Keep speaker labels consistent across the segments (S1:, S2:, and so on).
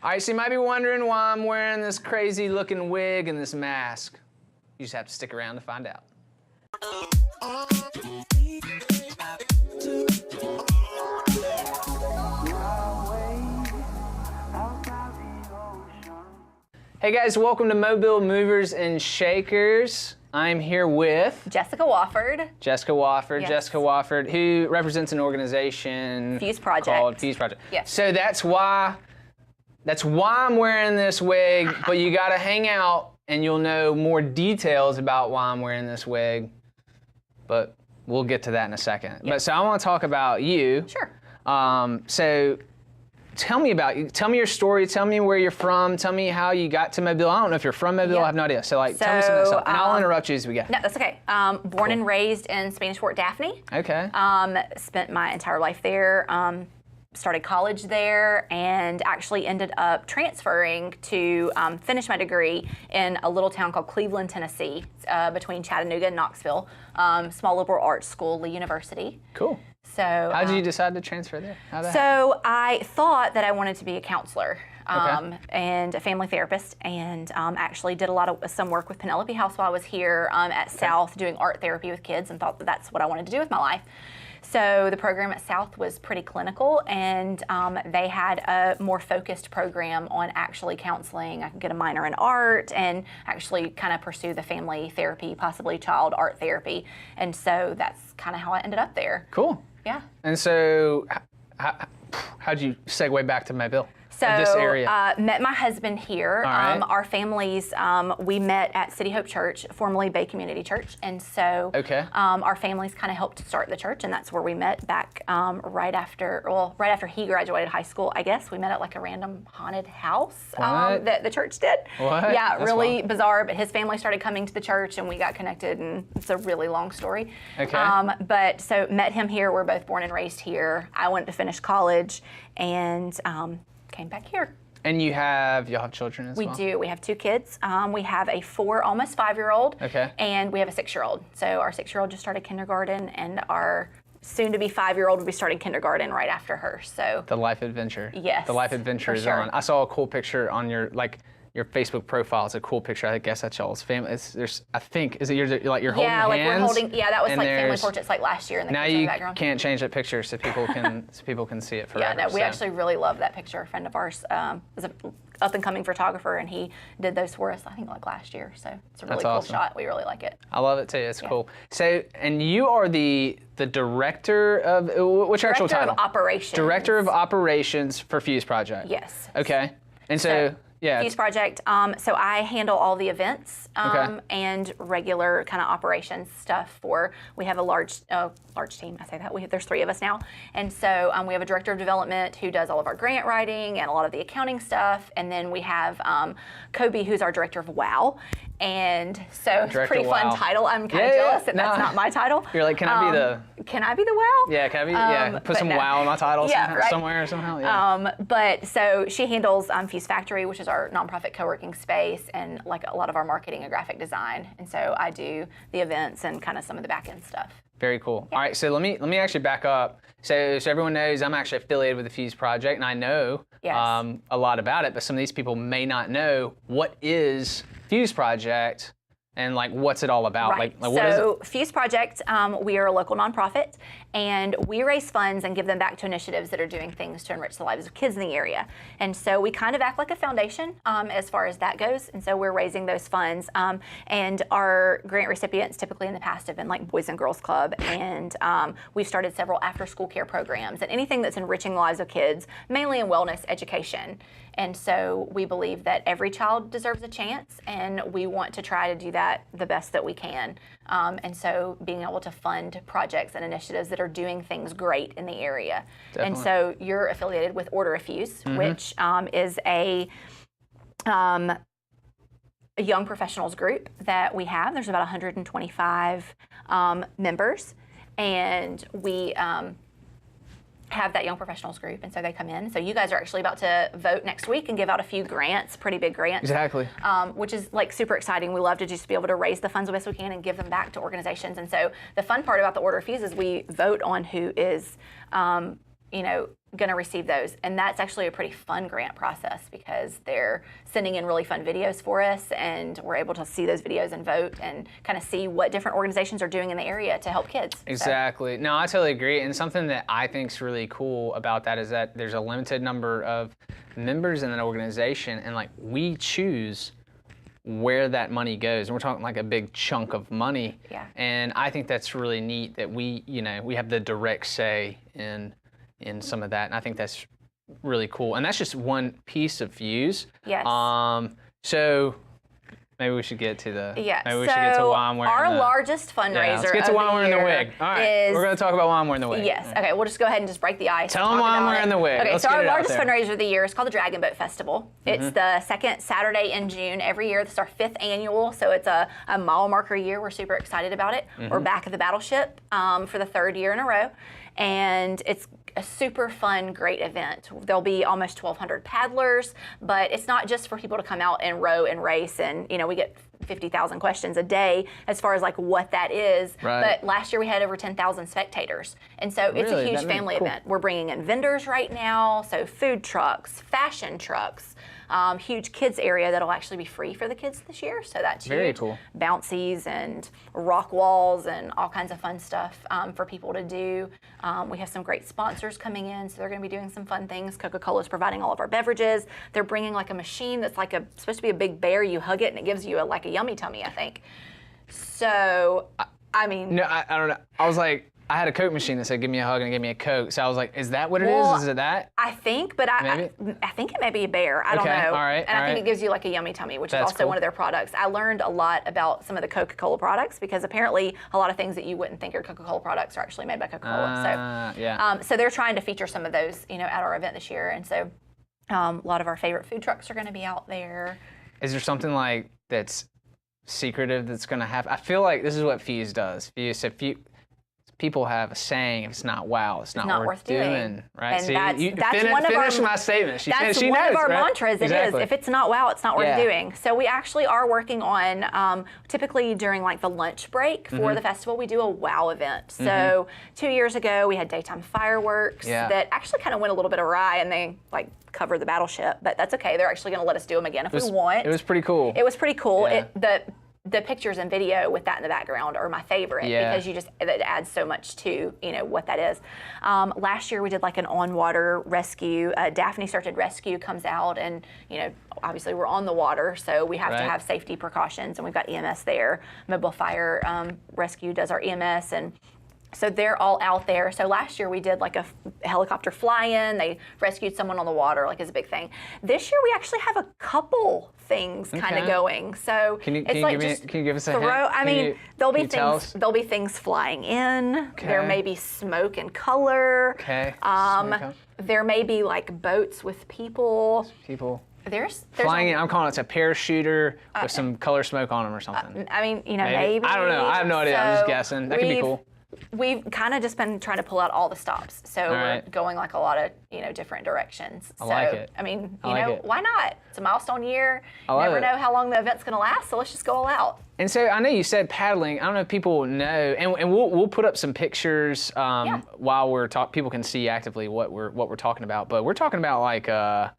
S1: All right, so you might be wondering why I'm wearing this crazy looking wig and this mask. You just have to stick around to find out. Hey guys, welcome to Mobile Movers and Shakers. I'm here with
S2: Jessica Wofford.
S1: Jessica Wofford.
S2: Yes.
S1: Jessica Wofford, who represents an organization
S2: Fuse Project.
S1: called Fuse Project.
S2: Yes.
S1: So that's why I'm wearing this wig, but you gotta hang out and you'll know more details about why I'm wearing this wig. But we'll get to that in a second.
S2: Yes.
S1: But so I want to talk about you.
S2: Sure.
S1: So tell me about you. Tell me your story. Tell me where you're from. Tell me how you got to Mobile. I don't know if you're from Mobile.
S2: Yeah.
S1: I have no idea. So tell me some of that stuff. And I'll interrupt you as we go.
S2: No, that's okay. Born and raised in Spanish Fort Daphne.
S1: Okay.
S2: Spent my entire life there. Started college there and actually ended up transferring to finish my degree in a little town called Cleveland, Tennessee, between Chattanooga and Knoxville. Small liberal arts school, Lee University.
S1: Cool.
S2: So
S1: how did you decide to transfer there?
S2: So I thought that I wanted to be a counselor
S1: Okay.
S2: and a family therapist, and actually did some work with Penelope House while I was here at South doing art therapy with kids, and thought that that's what I wanted to do with my life. So the program at South was pretty clinical, and they had a more focused program on actually counseling. I could get a minor in art and actually kind of pursue the family therapy, possibly child art therapy. And so that's kind of how I ended up there.
S1: Cool.
S2: Yeah.
S1: And so how'd you segue back to Mobile?
S2: So
S1: this area?
S2: Met my husband here.
S1: All right.
S2: Our families, we met at City Hope Church, formerly Bay Community Church, and so
S1: Okay.
S2: Our families kind of helped start the church, and that's where we met back right after he graduated high school. I guess we met at like a random haunted house that the church did.
S1: What?
S2: Yeah,
S1: That's
S2: really
S1: fun.
S2: bizarre. But his family started coming to the church, and we got connected, and it's a really long story.
S1: Okay.
S2: But so met him here. We're both born and raised here. I went to finish college, and came back here.
S1: And y'all have children as well?
S2: We do. We have 2 kids. We have a 4, almost 5-year-old.
S1: Okay.
S2: And we have a 6-year-old. So our 6-year-old just started kindergarten, and our soon-to-be 5-year-old will be starting kindergarten right after her. So
S1: The Life Adventure.
S2: Yes,
S1: The Life Adventure
S2: for
S1: is
S2: sure.
S1: on. I saw a cool picture on your Facebook profile. It's a cool picture. I guess that's y'all's family. I think, is it your holding hands?
S2: yeah, like we're holding. Yeah, that was
S1: and
S2: like family
S1: there's-
S2: portraits like last year in the
S1: Now
S2: kids in the
S1: you
S2: background.
S1: can't change that picture so people can see it forever.
S2: Yeah, no, we
S1: so.
S2: actually really love that picture. A friend of ours was an up-and-coming photographer, and he did those for us, I think, like last year. So it's a really
S1: That's
S2: cool
S1: awesome.
S2: shot. We really like it.
S1: I love it too. It's cool. So, and you are the director of what's your actual
S2: Director
S1: title?
S2: of Operations.
S1: Director of Operations for Fuse Project.
S2: Yes.
S1: Okay. And so yeah.
S2: Fuse Project. So I handle all the events
S1: Okay.
S2: and regular kind of operations stuff. We have a large team. I say that there's 3 of us now, and so we have a director of development who does all of our grant writing and a lot of the accounting stuff, and then we have Kobe, who's our director of WOW. And so it's a pretty fun title. I'm kind of jealous that that's not my title.
S1: You're like, can I be the?
S2: Can I be the WOW?
S1: Yeah, can I be? Yeah, put
S2: but
S1: some
S2: no.
S1: WOW in my title
S2: Yeah,
S1: somewhere or somehow. Yeah.
S2: But so she handles Fuse Factory, which is our nonprofit co-working space, and like a lot of our marketing and graphic design. And so I do the events and kind of some of the back end stuff.
S1: Very cool. Yeah. All right, so let me actually back up. So everyone knows I'm actually affiliated with the Fuse Project, and I know
S2: Yes.
S1: a lot about it. But some of these people may not know what is Fuse Project. And like, what's it all about?
S2: Right.
S1: Like what is it?
S2: So Fuse Project, we are a local nonprofit, and we raise funds and give them back to initiatives that are doing things to enrich the lives of kids in the area. And so we kind of act like a foundation as far as that goes. And so we're raising those funds. And our grant recipients typically in the past have been like Boys and Girls Club. And we've started several after-school care programs and anything that's enriching the lives of kids, mainly in wellness education. And so we believe that every child deserves a chance, and we want to try to do that the best that we can. And so being able to fund projects and initiatives that are doing things great in the area.
S1: Definitely.
S2: And so you're affiliated with Order of Fuse, which is a young professionals group that we have. There's about 125 members, and we have that young professionals group, and so they come in. So you guys are actually about to vote next week and give out a few grants, pretty big grants.
S1: Exactly.
S2: Which is like super exciting. We love to just be able to raise the funds the best we can and give them back to organizations. And so the fun part about the Order of Fuse is we vote on who is going to receive those. And that's actually a pretty fun grant process because they're sending in really fun videos for us, and we're able to see those videos and vote and kind of see what different organizations are doing in the area to help kids.
S1: Exactly. No, I totally agree. And something that I think is really cool about that is that there's a limited number of members in an organization, and like we choose where that money goes. And we're talking like a big chunk of money.
S2: Yeah.
S1: And I think that's really neat that we have the direct say in some of that. And I think that's really cool. And that's just one piece of views.
S2: Yes.
S1: So maybe we should get to the,
S2: yeah.
S1: maybe we should get to why I'm wearing
S2: our largest fundraiser
S1: let's get to why I'm wearing the wig. All right, we're going to talk about why I'm wearing the wig.
S2: Yes. Okay, we'll just go ahead and just break the ice.
S1: Tell them why I'm wearing the wig.
S2: Okay,
S1: Let's
S2: so
S1: get
S2: our
S1: it out
S2: largest
S1: there.
S2: fundraiser of the year is called the Dragon Boat Festival. It's the second Saturday in June every year. This is our 5th annual, so it's a mile marker year. We're super excited about it. We're back at the Battleship for the 3rd year in a row, and it's a super fun, great event. There'll be almost 1,200 paddlers, but it's not just for people to come out and row and race, and we get 50,000 questions a day as far as like what that is.
S1: Right.
S2: But last year we had over 10,000 spectators, and so it's a huge family event. We're bringing in vendors right now, so food trucks, fashion trucks, huge kids area that'll actually be free for the kids this year, so that's
S1: very
S2: huge.
S1: cool.
S2: Bouncies and rock walls and all kinds of fun stuff for people to do. We have some great sponsors coming in, so they're going to be doing some fun things. Coca-Cola is providing all of our beverages. They're bringing like a machine that's like supposed to be a big bear. You hug it and it gives you like a yummy tummy, I think. So, I mean.
S1: No, I don't know. I was like, I had a Coke machine that said, give me a hug and give me a Coke. So I was like, is that what it is? Is it that?
S2: I think, but I think it may be a bear. I don't know.
S1: All right.
S2: And I think it gives you like a yummy tummy, which is also one of their products. I learned a lot about some of the Coca-Cola products because apparently a lot of things that you wouldn't think are Coca-Cola products are actually made by Coca-Cola. So they're trying to feature some of those, at our event this year. And so a lot of our favorite food trucks are going to be out there.
S1: Is there something like that's secretive that's going to happen? I feel like this is what Fuse does. People have a saying, if it's not wow, it's not worth doing. Right?
S2: And
S1: See,
S2: that's
S1: finish
S2: one of our,
S1: my statement. She
S2: that's
S1: knows,
S2: one of our
S1: right?
S2: mantras.
S1: Exactly.
S2: It is. If it's not wow, it's not worth doing. So we actually are working on, typically during like the lunch break for the festival, we do a wow event. So 2 years ago, we had daytime fireworks that actually kind of went a little bit awry, and they like covered the Battleship, but that's okay. They're actually going to let us do them again if we want.
S1: It was pretty cool.
S2: It was pretty cool.
S1: Yeah.
S2: The pictures and video with that in the background are my favorite because it adds so much to what that is. Last year we did like an on-water rescue. Daphne Search and Rescue comes out, and obviously we're on the water, so we have to have safety precautions, and we've got EMS there. Mobile Fire Rescue does our EMS, and so they're all out there. So last year we did like a helicopter fly-in. They rescued someone on the water, like is a big thing. This year we actually have a couple things kind of going. So
S1: can you give us a hint?
S2: I mean, there'll be things flying in.
S1: Okay.
S2: There may be smoke and color.
S1: Okay.
S2: There may be like boats with people. There's
S1: flying in. I'm calling it a parachuter with some color smoke on them or something.
S2: I mean, maybe.
S1: I don't know. I have no idea. I'm just guessing. That could be cool.
S2: We've kind of just been trying to pull out all the stops. So we're going like a lot of, different directions.
S1: I like it.
S2: I mean, why not? It's a milestone year. You never know how long the event's going to last, so let's just go all out.
S1: And so I know you said paddling. I don't know if people know, and we'll put up some pictures while we're talking. People can see actively what we're talking about. But we're talking about like we're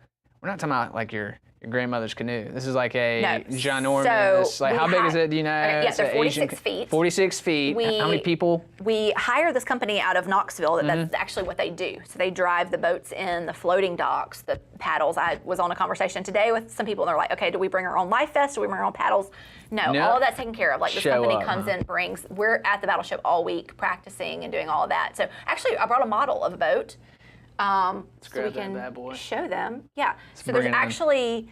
S1: not talking about like your grandmother's canoe. This is like a ginormous,
S2: so
S1: like how big is it, do you know?
S2: Okay, yes, they're 46 feet.
S1: 46 feet. How many people?
S2: We hire this company out of Knoxville. That's actually what they do. So they drive the boats in, the floating docks, the paddles. I was on a conversation today with some people, and they're like, okay, do we bring our own life vest? Do we bring our own paddles? No, all of that's taken care of. Like this company comes in, we're at the Battleship all week practicing and doing all of that. So actually, I brought a model of a boat. So we can show them. Yeah. So there's actually,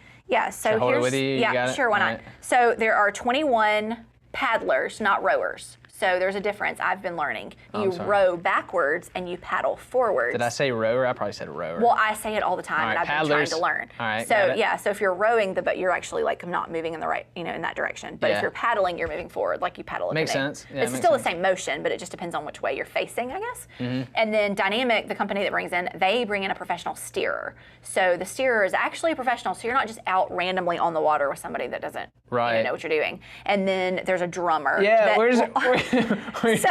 S2: so here's, sure, why not? So there are 21 paddlers, not rowers. So there's a difference I've been learning. You row backwards and you paddle forwards.
S1: Did I say rower? I probably said rower.
S2: Well, I say it all the time, and I've been trying to learn.
S1: All right,
S2: so so if you're rowing the boat, you're actually like not moving in the right, in that direction. But if you're paddling, you're moving forward, like you paddle a canoe.
S1: Makes sense. Yeah,
S2: it's still the same motion, but it just depends on which way you're facing, I guess. And then Dynamic, the company that brings in, they bring in a professional steerer. So the steerer is actually a professional, so you're not just out randomly on the water with somebody that doesn't know what you're doing. And then there's a drummer.
S1: Yeah, where's Where's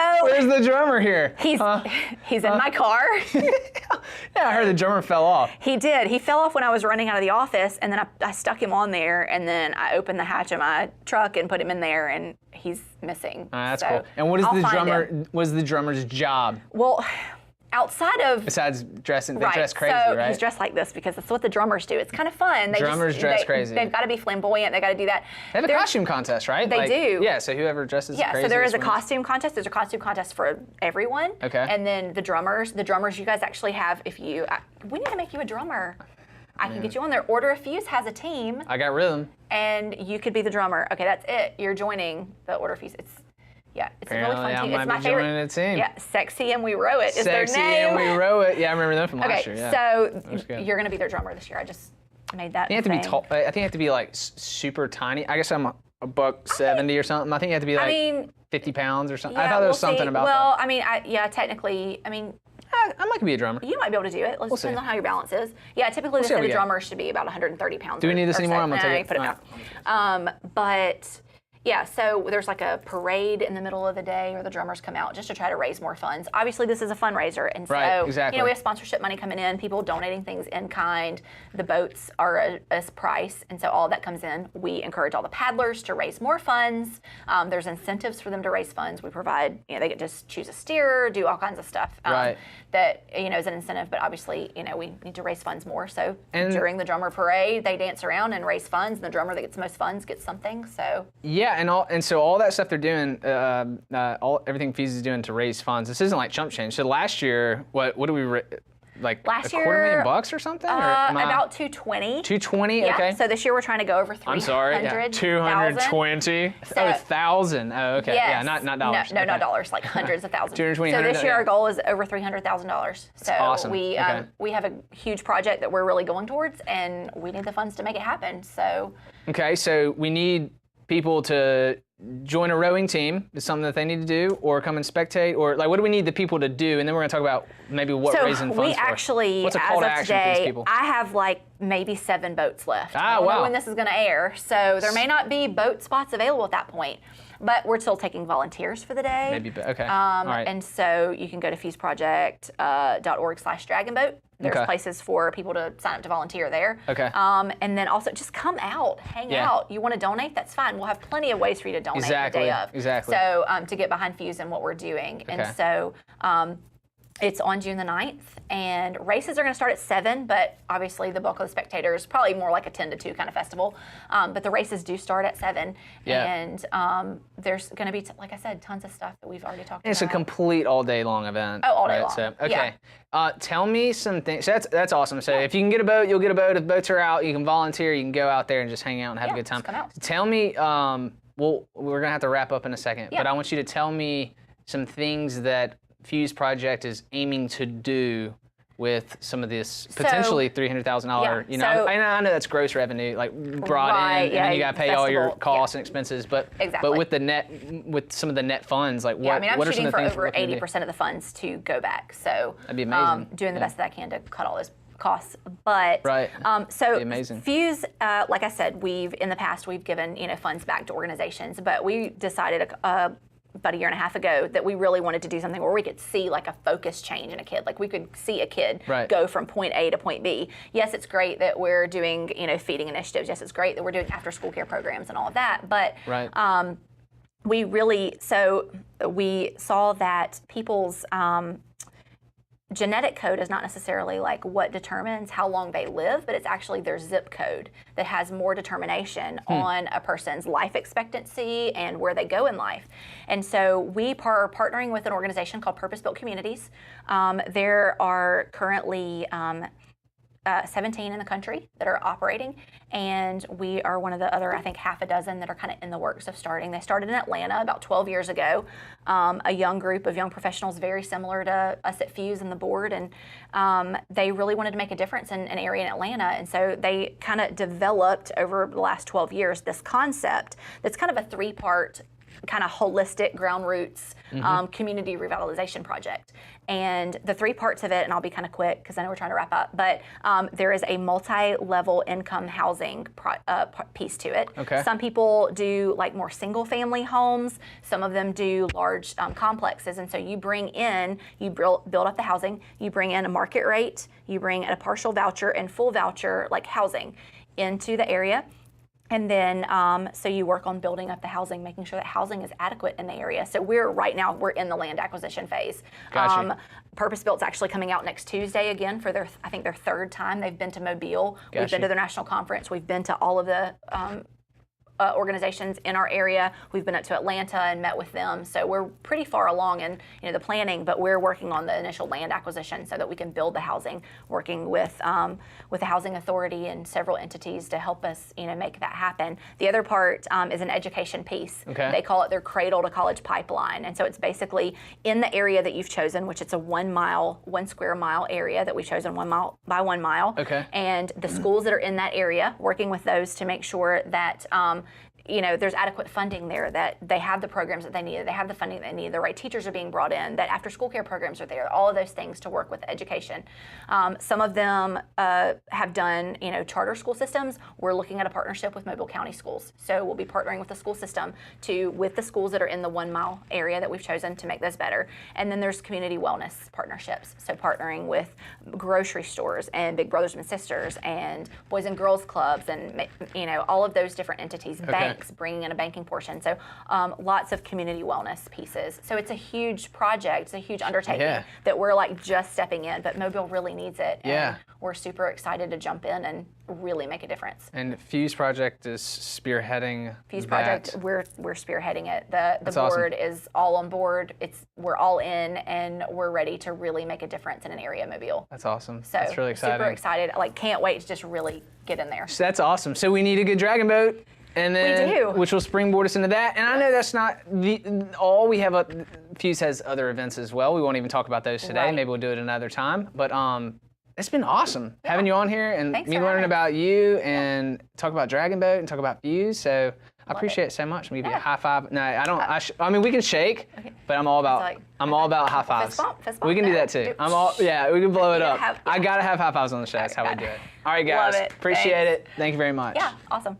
S1: the drummer here?
S2: He's in my car.
S1: Yeah, I heard the drummer fell off.
S2: He did. He fell off when I was running out of the office, and then I stuck him on there, and then I opened the hatch of my truck and put him in there, and he's missing.
S1: That's
S2: So
S1: cool. And what is
S2: I'll
S1: the
S2: find
S1: drummer?
S2: him.
S1: What is the drummer's job
S2: Well, outside of
S1: besides dressing? They
S2: right,
S1: dress crazy,
S2: so
S1: right?
S2: he's dressed like this because that's what the drummers do. It's kind of fun.
S1: Drummers dress crazy.
S2: They've got to be flamboyant. They got to do that.
S1: They have a costume contest, right?
S2: They do.
S1: Yeah, so whoever dresses
S2: Yeah,
S1: crazy.
S2: so there is a
S1: wins.
S2: costume contest. There's a costume contest for everyone.
S1: Okay.
S2: And then the drummers, you guys actually have, we need to make you a drummer. I can get you on there. Order a Fuse has a team,
S1: I got rhythm.
S2: and you could be the drummer. Okay, that's it. You're joining the Order of Fuse. It's a really
S1: Apparently,
S2: fun team.
S1: I
S2: It's
S1: might
S2: my
S1: be
S2: favorite.
S1: joining a team.
S2: Yeah, Sexy and We Row It is their
S1: Sexy
S2: name.
S1: and We Row It. Yeah, I remember them from
S2: Okay,
S1: last year. Yeah.
S2: so
S1: was good.
S2: you're going to be their drummer this year. I just made that.
S1: You have to be
S2: thing.
S1: tall. I think you have to be like super tiny. I guess I'm a buck 70 or something. I think you have to be like 50 pounds or something. I thought there was something about
S2: well,
S1: that.
S2: technically,
S1: I might be a drummer.
S2: you might be able to do it. It depends on how your balance is. Yeah, typically they
S1: see how
S2: say
S1: we
S2: the
S1: go.
S2: drummer should be about 130 pounds.
S1: Do we need this
S2: or
S1: anymore?
S2: so.
S1: I'm gonna
S2: No,
S1: take
S2: you
S1: it.
S2: put it down. But yeah, so there's like a parade in the middle of the day where the drummers come out just to try to raise more funds. Obviously, this is a fundraiser, and
S1: Right,
S2: so
S1: exactly.
S2: we have sponsorship money coming in, people donating things in kind. The boats are a price, and so all of that comes in. We encourage all the paddlers to raise more funds. There's incentives for them to raise funds. We provide, they get to choose a steerer, do all kinds of stuff
S1: Right.
S2: that is an incentive. But obviously, we need to raise funds more. So
S1: And-
S2: during the drummer parade, they dance around and raise funds, and the drummer that gets the most funds gets something. So
S1: Yeah, and so all that stuff they're doing, everything Fuse is doing to raise funds. This isn't like chump change. So last year, what do we like?
S2: Last
S1: a $250,000
S2: year,
S1: or something? Or am I-
S2: about 220.
S1: 220.
S2: Yeah.
S1: Okay.
S2: So this year we're trying to go over 300.
S1: I'm sorry. Yeah. 220.
S2: So-
S1: 1,000. Oh, okay.
S2: Yes.
S1: Yeah, not dollars.
S2: No,
S1: okay.
S2: not dollars, like hundreds of thousands.
S1: 220,
S2: So this year
S1: yeah.
S2: our goal is over $300,000. So
S1: awesome.
S2: we
S1: Okay.
S2: we have a huge project that we're really going towards, and we need the funds to make it happen. So
S1: Okay, so we need people to join a rowing team. Is something that they need to do, or come and spectate, or like what do we need the people to do? And then we're going to talk about maybe what raising funds
S2: we
S1: for.
S2: actually,
S1: What's a
S2: as
S1: call to
S2: of
S1: action for these
S2: today,
S1: people?
S2: I have like maybe 7 boats left.
S1: Ah,
S2: I don't know
S1: wow.
S2: when this is going to air, so there may not be boat spots available at that point. But we're still taking volunteers for the day.
S1: Maybe, okay. All right.
S2: And so you can go to fuseproject.org/dragonboat. There's
S1: Okay.
S2: places for people to sign up to volunteer there.
S1: Okay.
S2: And then also just come out, hang
S1: Yeah.
S2: out. You want to donate? That's fine. We'll have plenty of ways for you to donate the day of.
S1: Exactly.
S2: So to get behind Fuse and what we're doing.
S1: Okay.
S2: And so it's on June the 9th, and races are going to start at 7, but obviously the bulk of the spectators, probably more like a 10 to 2 kind of festival. But the races do start at 7.
S1: Yeah.
S2: And there's going to be, like I said, tons of stuff that we've already talked
S1: It's a
S2: about.
S1: complete all day long event.
S2: Oh, all day
S1: right?
S2: long.
S1: So, okay.
S2: Yeah.
S1: Tell me some things. So that's awesome. So if you can get a boat, you'll get a boat. If boats are out, you can volunteer. You can go out there and just hang out and have a good time.
S2: just come out.
S1: Tell me. Well, we're gonna have to wrap up in a second,
S2: Yeah.
S1: but I want you to tell me some things that Fuse Project is aiming to do with some of this potentially $300,000.
S2: Yeah, so-
S1: I know that's gross revenue, like brought
S2: Right,
S1: in, and
S2: yeah,
S1: then you got to pay all your
S2: festival,
S1: costs
S2: yeah.
S1: and expenses. But
S2: Exactly.
S1: but with some of the net funds, like
S2: Yeah,
S1: what
S2: I mean, I'm
S1: what are some
S2: shooting
S1: of the
S2: for
S1: things
S2: over
S1: we're looking to do?
S2: 80% of the funds to go back. So
S1: That'd be amazing.
S2: doing the
S1: Yeah.
S2: best that I can to cut all those costs. But
S1: Right.
S2: so
S1: Be amazing.
S2: Fuse, like I said, in the past we've given funds back to organizations, but we decided about a year and a half ago that we really wanted to do something where we could see like a focus change in a kid. Like we could see a kid
S1: Right.
S2: go from point A to point B. Yes, it's great that we're doing feeding initiatives. Yes, it's great that we're doing after school care programs and all of that. But
S1: Right.
S2: we saw that people's genetic code is not necessarily like what determines how long they live, but it's actually their zip code that has more determination on a person's life expectancy and where they go in life. And so we are partnering with an organization called Purpose Built Communities. There are currently 17 in the country that are operating, and we are one of the other, I think, half a dozen that are kind of in the works of starting. They started in Atlanta about 12 years ago, a young group of young professionals very similar to us at Fuse and the board, and they really wanted to make a difference in an area in Atlanta, and so they kind of developed over the last 12 years this concept that's kind of a 3-part kind of holistic ground roots community revitalization project. And the 3 parts of it, and I'll be kind of quick because I know we're trying to wrap up, but there is a multi-level income housing piece to it.
S1: Okay.
S2: Some people do like more single family homes. Some of them do large complexes. And so you build up the housing, you bring in a market rate, you bring in a partial voucher and full voucher like housing into the area. And then, so you work on building up the housing, making sure that housing is adequate in the area. So right now we're in the land acquisition phase.
S1: Gotcha.
S2: Purpose Built's actually coming out next Tuesday again for their 3rd time. They've been to Mobile.
S1: Gotcha.
S2: We've been to their national conference. We've been to all of the organizations in our area. We've been up to Atlanta and met with them. So we're pretty far along in the planning, but we're working on the initial land acquisition so that we can build the housing, working with the Housing Authority and several entities to help us make that happen. The other part is an education piece.
S1: Okay.
S2: They call it their cradle to college pipeline. And so it's basically in the area that you've chosen, which it's a 1 square mile area that we've chosen 1 mile by 1 mile.
S1: Okay.
S2: And the schools that are in that area, working with those to make sure that there's adequate funding there, that they have the programs that they need, they have the funding they need, the right teachers are being brought in, that after school care programs are there, all of those things to work with education. Some of them have done, charter school systems. We're looking at a partnership with Mobile County Schools. So we'll be partnering with the school system with the schools that are in the 1 mile area that we've chosen to make those better. And then there's community wellness partnerships. So partnering with grocery stores and Big Brothers and Sisters and Boys and Girls Clubs and, all of those different entities.
S1: Okay.
S2: Banks, bringing in a banking portion. So lots of community wellness pieces. So it's a huge project. It's a huge undertaking that we're like just stepping in, but Mobile really needs it. And we're super excited to jump in and really make a difference.
S1: And Fuse Project is spearheading
S2: Fuse
S1: that.
S2: Project, we're spearheading it. The
S1: That's
S2: board
S1: awesome.
S2: is all on board. We're all in, and we're ready to really make a difference in an area of Mobile.
S1: That's awesome.
S2: So
S1: that's really exciting.
S2: super excited. Like can't wait to just really get in there.
S1: So that's awesome. So we need a good dragon boat. And then,
S2: We do.
S1: which will springboard us into that. And I know that's not all. We have Fuse has other events as well. We won't even talk about those today.
S2: Right.
S1: Maybe we'll do it another time. But it's been awesome having you on here and
S2: Thanks
S1: me
S2: for
S1: learning
S2: having
S1: about you and talk about Dragon Boat and talk about Fuse. So I appreciate it so much. I'm gonna give you a high five. No, I don't. I mean, we can shake, but I'm all about high fives.
S2: Fist bump.
S1: We can do that too. We can blow it up.
S2: have-
S1: I gotta have high fives on the show. That's how we do it. All right, guys.
S2: Love it.
S1: Appreciate it. Thank you very much.
S2: Yeah, awesome.